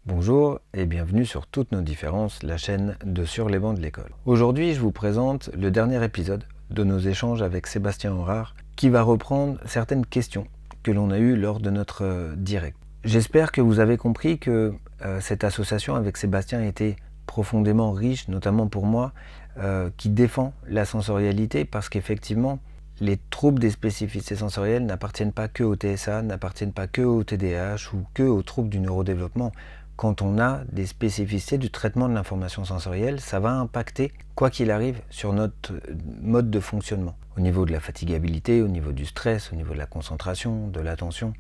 Bonjour et bienvenue sur Toutes nos différences, la chaîne de Sur les bancs de l'école. Aujourd'hui, je vous présente le dernier épisode de nos échanges avec Sébastien Horard qui va reprendre certaines questions que l'on a eues lors de notre direct. J'espère que vous avez compris que cette association avec Sébastien était profondément riche, notamment pour moi, qui défend la sensorialité parce qu'effectivement, les troubles des spécificités sensorielles n'appartiennent pas que au TSA, n'appartiennent pas que au TDAH ou que aux troubles du neurodéveloppement. Quand on a des spécificités du traitement de l'information sensorielle, ça va impacter, quoi qu'il arrive, sur notre mode de fonctionnement. Au niveau de la fatigabilité, au niveau du stress, au niveau de la concentration, de l'attention.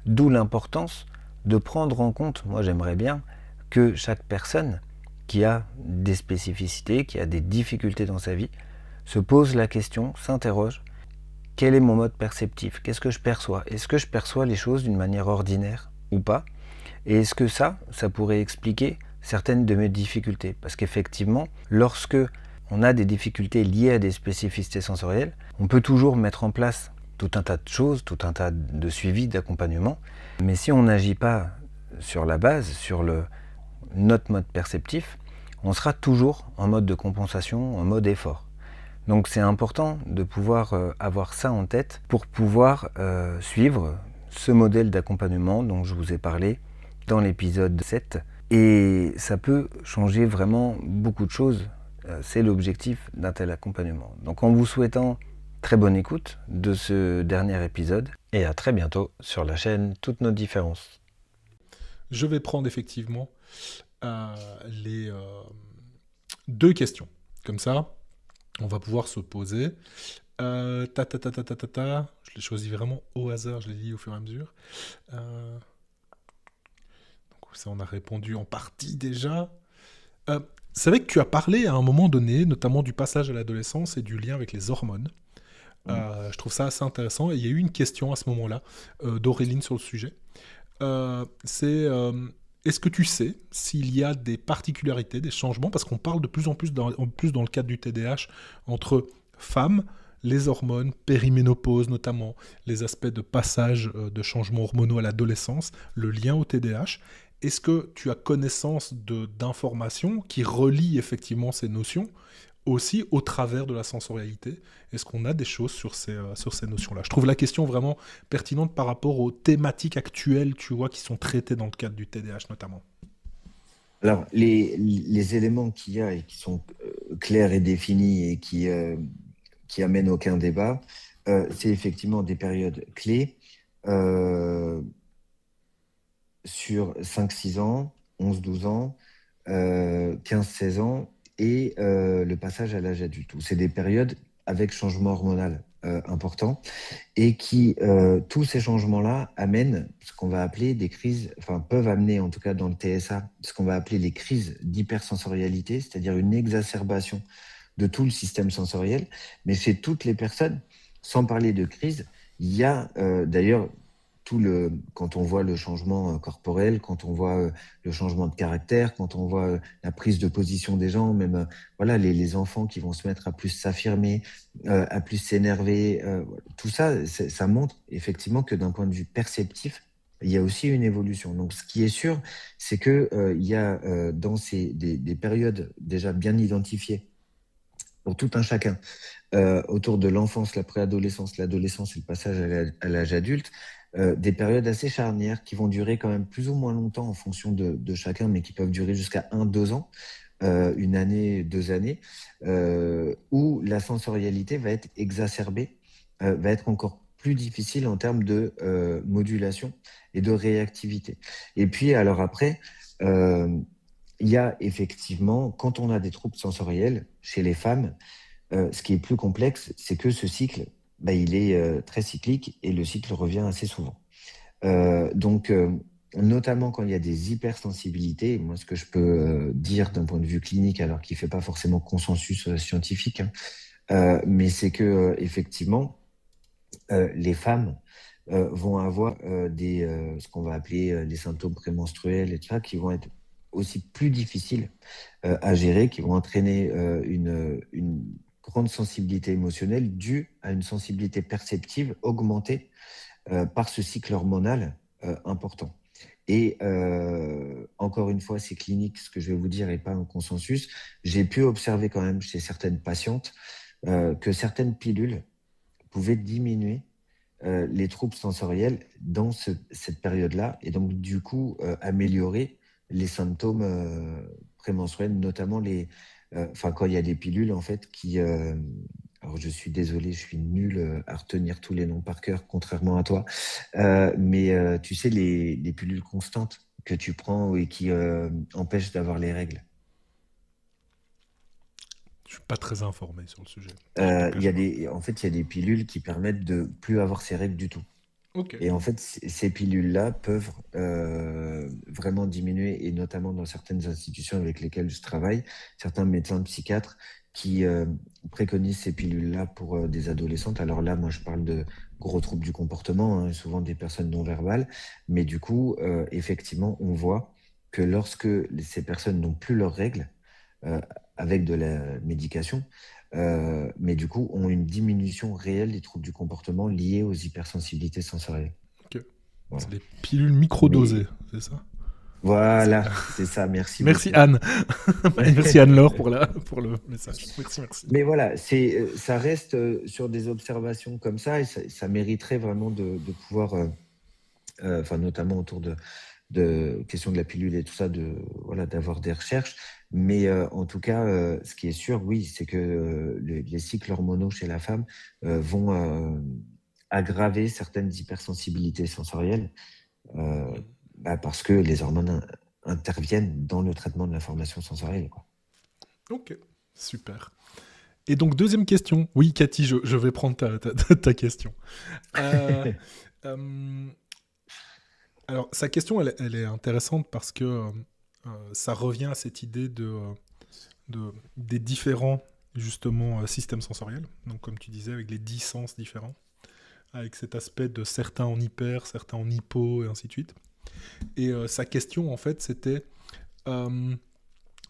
D'où l'importance de prendre en compte, moi j'aimerais bien, que chaque personne qui a des spécificités, qui a des difficultés dans sa vie, se pose la question, s'interroge, quel est mon mode perceptif? Qu'est-ce que je perçois? Est-ce que je perçois les choses d'une manière ordinaire ou pas? Et est-ce que ça pourrait expliquer certaines de mes difficultés? Parce qu'effectivement, lorsque on a des difficultés liées à des spécificités sensorielles, on peut toujours mettre en place tout un tas de choses, tout un tas de suivi, d'accompagnement. Mais si on n'agit pas sur la base, sur notre mode perceptif, on sera toujours en mode de compensation, en mode effort. Donc c'est important de pouvoir avoir ça en tête pour pouvoir suivre ce modèle d'accompagnement dont je vous ai parlé dans l'épisode 7. Et ça peut changer vraiment beaucoup de choses. C'est l'objectif d'un tel accompagnement. Donc en vous souhaitant très bonne écoute de ce dernier épisode et à très bientôt sur la chaîne Toutes nos différences. Je vais prendre effectivement les deux questions. Comme ça, on va pouvoir se poser. Je l'ai choisi vraiment au hasard, je l'ai dit au fur et à mesure. Donc ça, on a répondu en partie déjà. C'est vrai que tu as parlé à un moment donné, notamment du passage à l'adolescence et du lien avec les hormones. Je trouve ça assez intéressant. Et il y a eu une question à ce moment-là d'Auréline sur le sujet. Est-ce que tu sais s'il y a des particularités, des changements, parce qu'on parle de plus en plus dans le cadre du TDAH, entre femmes, les hormones, périménopause notamment, les aspects de passage de changements hormonaux à l'adolescence, le lien au TDAH. Est-ce que tu as connaissance d'informations qui relient effectivement ces notions aussi au travers de la sensorialité? Est-ce qu'on a des choses sur ces notions-là? Je trouve la question vraiment pertinente par rapport aux thématiques actuelles, tu vois, qui sont traitées dans le cadre du TDAH notamment. Alors, les éléments qu'il y a et qui sont clairs et définis et qui amènent aucun débat, c'est effectivement des périodes clés euh, sur 5-6 ans, 11-12 ans, 15-16 ans et le passage à l'âge adulte. C'est des périodes avec changement hormonal important et qui, tous ces changements-là amènent ce qu'on va appeler des crises, enfin peuvent amener en tout cas dans le TSA, ce qu'on va appeler les crises d'hypersensorialité, c'est-à-dire une exacerbation de tout le système sensoriel. Mais chez toutes les personnes, sans parler de crise, il y a d'ailleurs quand on voit le changement corporel, quand on voit le changement de caractère, quand on voit la prise de position des gens, même voilà, les enfants qui vont se mettre à plus s'affirmer, à plus s'énerver, tout ça, ça montre effectivement que d'un point de vue perceptif, il y a aussi une évolution. Donc, ce qui est sûr, c'est que il y a dans des périodes déjà bien identifiées pour tout un chacun, autour de l'enfance, la préadolescence, l'adolescence et le passage à l'âge adulte, des périodes assez charnières qui vont durer quand même plus ou moins longtemps en fonction de chacun, mais qui peuvent durer jusqu'à 1-2 ans, une année, 2 années, où la sensorialité va être exacerbée, va être encore plus difficile en termes de modulation et de réactivité. Et puis, alors après, euh, il y a effectivement, quand on a des troubles sensoriels chez les femmes, ce qui est plus complexe, c'est que ce cycle, bah, il est très cyclique et le cycle revient assez souvent. Donc, notamment quand il y a des hypersensibilités, moi, ce que je peux dire d'un point de vue clinique, alors qu'il ne fait pas forcément consensus scientifique, hein, mais c'est que effectivement, les femmes vont avoir ce qu'on va appeler les symptômes prémenstruels et tout ça, qui vont être aussi plus difficiles à gérer, qui vont entraîner une grande sensibilité émotionnelle due à une sensibilité perceptive augmentée par ce cycle hormonal important. Et en encore une fois, c'est clinique, ce que je vais vous dire, et pas un consensus. J'ai pu observer quand même chez certaines patientes que certaines pilules pouvaient diminuer les troubles sensoriels dans cette période-là, et donc du coup améliorer les symptômes prémenstruels, notamment quand il y a des pilules en fait qui... alors je suis désolé, je suis nul à retenir tous les noms par cœur, contrairement à toi, mais tu sais, les pilules constantes que tu prends et qui empêchent d'avoir les règles. Je suis pas très informé sur le sujet. En fait, il y a des pilules qui permettent de plus avoir ces règles du tout. Ok. Et en fait, ces pilules-là peuvent vraiment diminuer, et notamment dans certaines institutions avec lesquelles je travaille, certains médecins psychiatres qui préconisent ces pilules-là pour des adolescentes. Alors là, moi, je parle de gros troubles du comportement, hein, souvent des personnes non-verbales. Mais du coup, effectivement, on voit que lorsque ces personnes n'ont plus leurs règles, euh, avec de la médication, mais du coup, ont une diminution réelle des troubles du comportement liés aux hypersensibilités sensorielles. Ok. Voilà. C'est les pilules microdosées, c'est ça? Voilà, c'est ça, merci Merci beaucoup. Anne. Merci Anne-Laure pour le message. Merci. Mais voilà, ça reste sur des observations comme ça, et ça mériterait vraiment de pouvoir, notamment autour de questions de la pilule et tout ça, d'avoir des recherches. Mais en tout cas, ce qui est sûr, oui, c'est que les cycles hormonaux chez la femme vont aggraver certaines hypersensibilités sensorielles, euh, parce que les hormones interviennent dans le traitement de l'information sensorielle, quoi. Ok, super. Et donc, deuxième question. Oui, Cathy, je vais prendre ta question. Euh, alors, sa question, elle est intéressante parce que ça revient à cette idée des différents, justement, systèmes sensoriels. Donc, comme tu disais, avec les 10 sens différents, avec cet aspect de certains en hyper, certains en hypo, et ainsi de suite. Et sa question, en fait, c'était...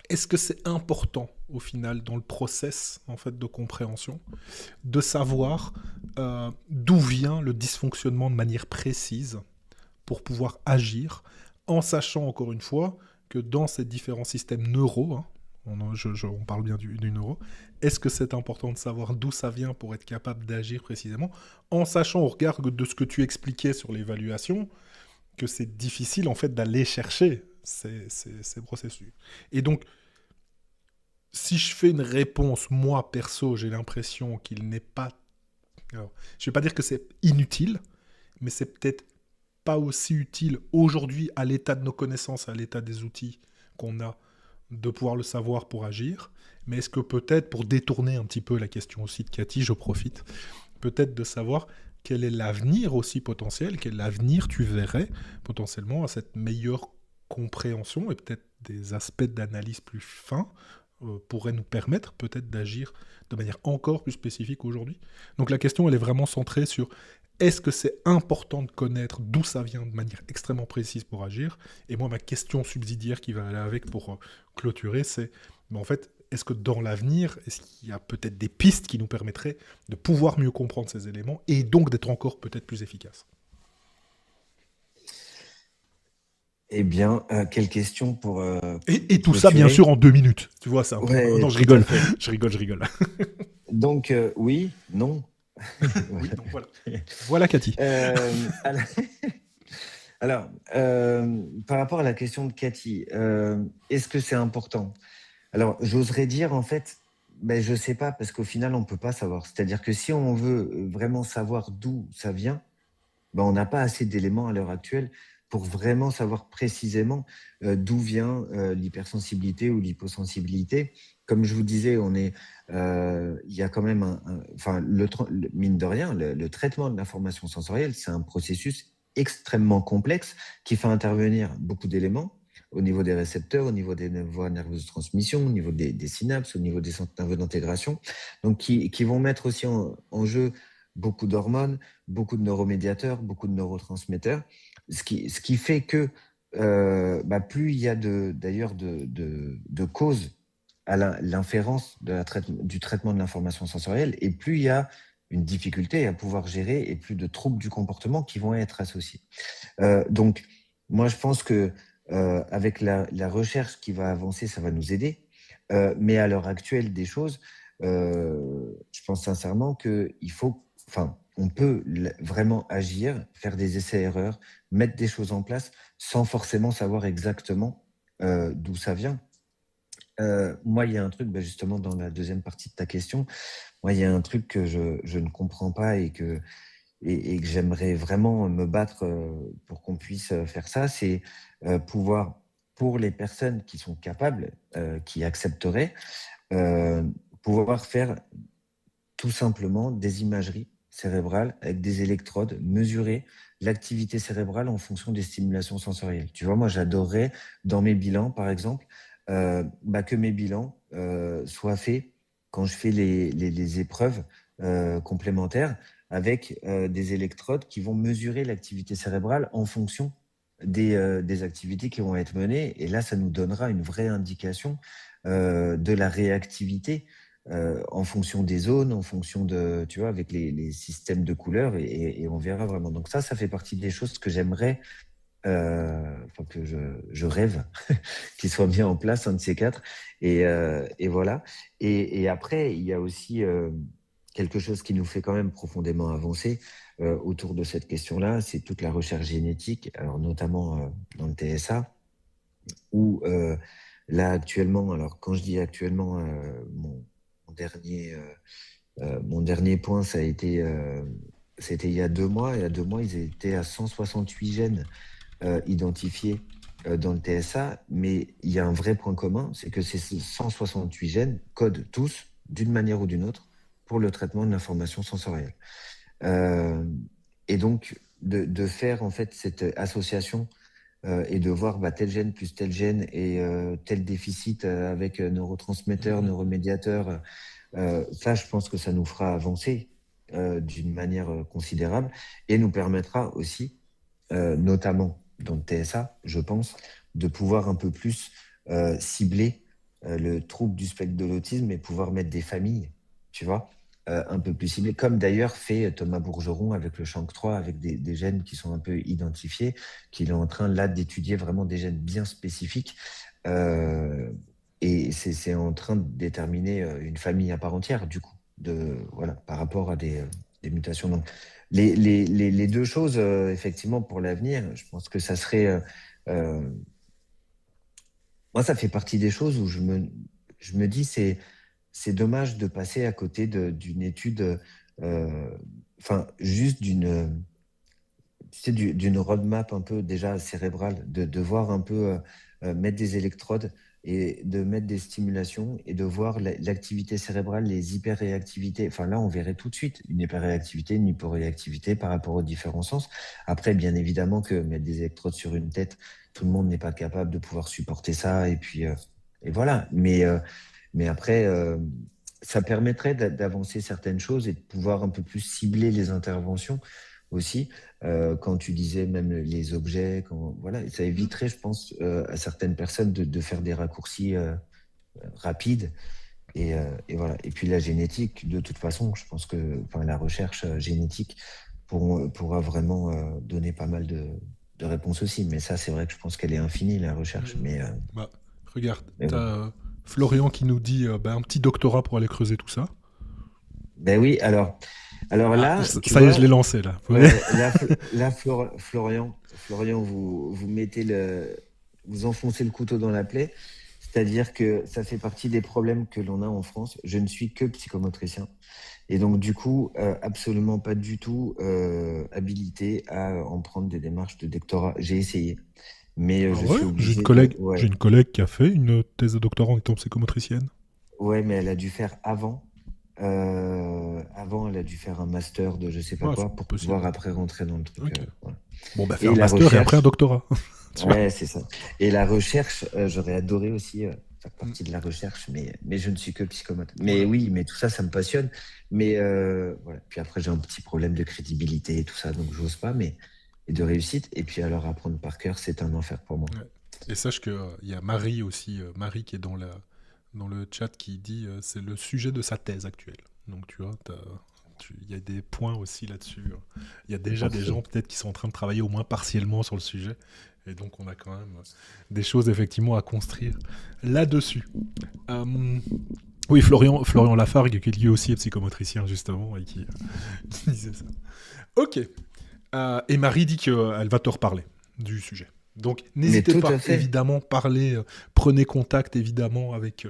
est-ce que c'est important au final dans le process en fait de compréhension de savoir d'où vient le dysfonctionnement de manière précise pour pouvoir agir, en sachant encore une fois que dans ces différents systèmes neuro, hein, on parle bien du neuro, est-ce que c'est important de savoir d'où ça vient pour être capable d'agir précisément, en sachant au regard de ce que tu expliquais sur l'évaluation, que c'est difficile en fait d'aller chercher ces processus. Et donc, si je fais une réponse, moi, perso, j'ai l'impression qu'il n'est pas... Alors, je ne vais pas dire que c'est inutile, mais c'est peut-être pas aussi utile aujourd'hui à l'état de nos connaissances, à l'état des outils qu'on a, de pouvoir le savoir pour agir. Mais est-ce que peut-être, pour détourner un petit peu la question aussi de Cathy, je profite, peut-être de savoir quel est l'avenir aussi potentiel, quel avenir tu verrais potentiellement à cette meilleure compréhension et peut-être des aspects d'analyse plus fins pourraient nous permettre peut-être d'agir de manière encore plus spécifique aujourd'hui. Donc la question, elle est vraiment centrée sur est-ce que c'est important de connaître d'où ça vient de manière extrêmement précise pour agir? Et moi, ma question subsidiaire qui va aller avec pour clôturer, c'est, en fait, est-ce que dans l'avenir, est-ce qu'il y a peut-être des pistes qui nous permettraient de pouvoir mieux comprendre ces éléments et donc d'être encore peut-être plus efficaces? Eh bien, quelle question pour Et tout ça, clôturer. bien sûr, en 2 minutes. Tu vois, c'est un peu... Ouais, Non, je tout à rigole. fait. Je rigole. Donc, oui, non. Oui, donc voilà. Voilà, Cathy. Alors, alors, par rapport à la question de Cathy, est-ce que c'est important? Alors, j'oserais dire, en fait, je ne sais pas, parce qu'au final, on ne peut pas savoir. C'est-à-dire que si on veut vraiment savoir d'où ça vient, on n'a pas assez d'éléments à l'heure actuelle pour vraiment savoir précisément d'où vient l'hypersensibilité ou l'hyposensibilité. Comme je vous disais, il y a quand même mine de rien, le traitement de l'information sensorielle, c'est un processus extrêmement complexe qui fait intervenir beaucoup d'éléments au niveau des récepteurs, au niveau des voies nerveuses de transmission, au niveau des synapses, au niveau des centres nerveux d'intégration, donc qui vont mettre aussi en jeu beaucoup d'hormones, beaucoup de neuromédiateurs, beaucoup de neurotransmetteurs, ce qui fait que plus il y a d'ailleurs de causes à l'inférence du traitement de l'information sensorielle, et plus il y a une difficulté à pouvoir gérer et plus de troubles du comportement qui vont être associés. Donc, moi, je pense que avec la recherche qui va avancer, ça va nous aider. Mais à l'heure actuelle des choses, je pense sincèrement qu'il faut, enfin, on peut vraiment agir, faire des essais-erreurs, mettre des choses en place sans forcément savoir exactement d'où ça vient. Moi, il y a un truc, justement, dans la deuxième partie de ta question, moi, il y a un truc que je ne comprends pas et que j'aimerais vraiment me battre pour qu'on puisse faire ça, c'est pouvoir, pour les personnes qui sont capables, qui accepteraient, euh, pouvoir faire tout simplement des imageries cérébrales avec des électrodes, mesurer l'activité cérébrale en fonction des stimulations sensorielles. Tu vois, moi, j'adorerais, dans mes bilans, par exemple, que mes bilans soient faits quand je fais les épreuves complémentaires avec des électrodes qui vont mesurer l'activité cérébrale en fonction des activités qui vont être menées. Et là, ça nous donnera une vraie indication de la réactivité en fonction des zones, en fonction de, tu vois, avec les systèmes de couleurs, et on verra vraiment. Donc ça fait partie des choses que j'aimerais, que je rêve qu'ils soient bien en place, un de ces quatre. Et voilà. Et après, il y a aussi quelque chose qui nous fait quand même profondément avancer autour de cette question-là, c'est toute la recherche génétique, alors notamment dans le TSA, où là actuellement, alors quand je dis actuellement, mon dernier, mon dernier point, c'était il y a 2 mois. Il y a 2 mois, ils étaient à 168 gènes identifiés dans le TSA, mais il y a un vrai point commun, c'est que ces 168 gènes codent tous, d'une manière ou d'une autre, pour le traitement de l'information sensorielle. Euh, et donc, de faire en fait cette association et de voir tel gène plus tel gène et tel déficit avec neurotransmetteurs, neuromédiateurs, ça, je pense que ça nous fera avancer d'une manière considérable et nous permettra aussi, notamment dans le TSA, je pense, de pouvoir un peu plus cibler le trouble du spectre de l'autisme et pouvoir mettre des familles, tu vois, un peu plus ciblées, comme d'ailleurs fait Thomas Bourgeron avec le Chank3, avec des gènes qui sont un peu identifiés, qu'il est en train là d'étudier vraiment des gènes bien spécifiques. Euh, et c'est en train de déterminer une famille à part entière, du coup, voilà, par rapport à des mutations. Donc, les deux choses, effectivement, pour l'avenir, je pense que ça serait. Euh, moi, ça fait partie des choses où je me dis, c'est dommage de passer à côté d'une étude, juste d'une roadmap un peu déjà cérébrale, de voir un peu mettre des électrodes et de mettre des stimulations et de voir l'activité cérébrale, les hyperréactivités. Enfin là, on verrait tout de suite une hyperréactivité, une hyporéactivité par rapport aux différents sens. Après, bien évidemment que mettre des électrodes sur une tête, tout le monde n'est pas capable de pouvoir supporter ça. Et puis, et voilà. Mais après, ça permettrait d'avancer certaines choses et de pouvoir un peu plus cibler les interventions aussi. Quand tu disais même les objets, voilà, ça éviterait, je pense, à certaines personnes de faire des raccourcis rapides. Et voilà. Et puis la génétique, de toute façon, je pense que la recherche génétique pourra vraiment donner pas mal de réponses aussi. Mais ça, c'est vrai que je pense qu'elle est infinie, la recherche. Bah, regarde, Mais t'as bon. Florian qui nous dit un petit doctorat pour aller creuser tout ça. Ben oui, alors Ah, là, tu ça y est, je vois, l'ai lancé là. ouais, là, Florian, vous enfoncez le couteau dans la plaie. C'est-à-dire que ça fait partie des problèmes que l'on a en France. Je ne suis que psychomotricien. Et donc, du coup, absolument pas du tout habilité à en prendre des démarches de doctorat. J'ai essayé, mais Ah je ouais, suis j'ai une obligé de. collègue, j'ai Ouais, une collègue qui a fait une thèse de doctorat en étant psychomotricienne. ouais, mais elle a dû faire avant. Avant, elle a dû faire un master de je sais pas Ouais, c'est quoi pour pouvoir possible. après rentrer dans le truc. Ok. Voilà. Bon, bah faire Et un la master et après un recherche, doctorat. Tu vois. ouais, c'est ça. Et la recherche, j'aurais adoré aussi faire Mm. partie de la recherche, mais je ne suis que psychomote. Mais Voilà. oui, mais tout ça, ça me passionne. Mais voilà. Puis après, j'ai un petit problème de crédibilité et tout ça, donc j'ose pas, et de réussite. Et puis alors, apprendre par cœur, c'est un enfer pour moi. Ouais. Et sache que il y a Marie aussi, Marie qui est dans le chat qui dit c'est le sujet de sa thèse actuelle. Donc tu vois, Il y a des points aussi là-dessus. Il y a déjà des gens peut-être qui sont en train de travailler au moins partiellement sur le sujet. Et donc, on a quand même des choses effectivement à construire là-dessus. Oui, Florian Lafargue, qui lui aussi est psychomotricien, justement, et qui disait ça. Ok. Et Marie dit qu'elle va te reparler du sujet. Donc, n'hésitez pas, évidemment, prenez contact, évidemment, avec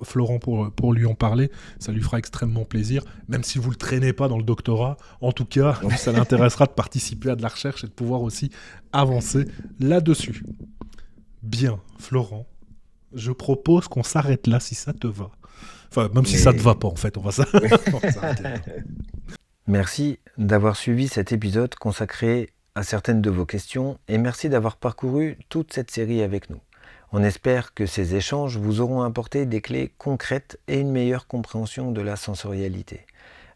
Florent pour lui en parler. Ça lui fera extrêmement plaisir, même si vous ne le traînez pas dans le doctorat. En tout cas, ça l'intéressera de participer à de la recherche et de pouvoir aussi avancer là-dessus. Bien, Florent, je propose qu'on s'arrête là, si ça te va. Enfin, même si ça ne te va pas, en fait, on va s'arrêter là. Merci d'avoir suivi cet épisode consacré à certaines de vos questions et merci d'avoir parcouru toute cette série avec nous. On espère que ces échanges vous auront apporté des clés concrètes et une meilleure compréhension de la sensorialité.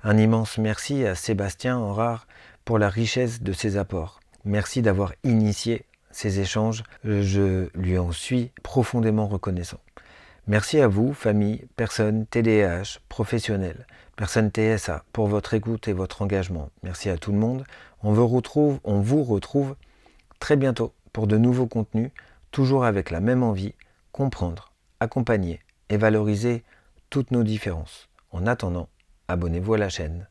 Un immense merci à Sébastien Henrard pour la richesse de ses apports. Merci d'avoir initié ces échanges, je lui en suis profondément reconnaissant. Merci à vous, famille, personnes TDAH, professionnels, personnes TSA, pour votre écoute et votre engagement. Merci à tout le monde. On vous retrouve très bientôt pour de nouveaux contenus, toujours avec la même envie, comprendre, accompagner et valoriser toutes nos différences. En attendant, abonnez-vous à la chaîne.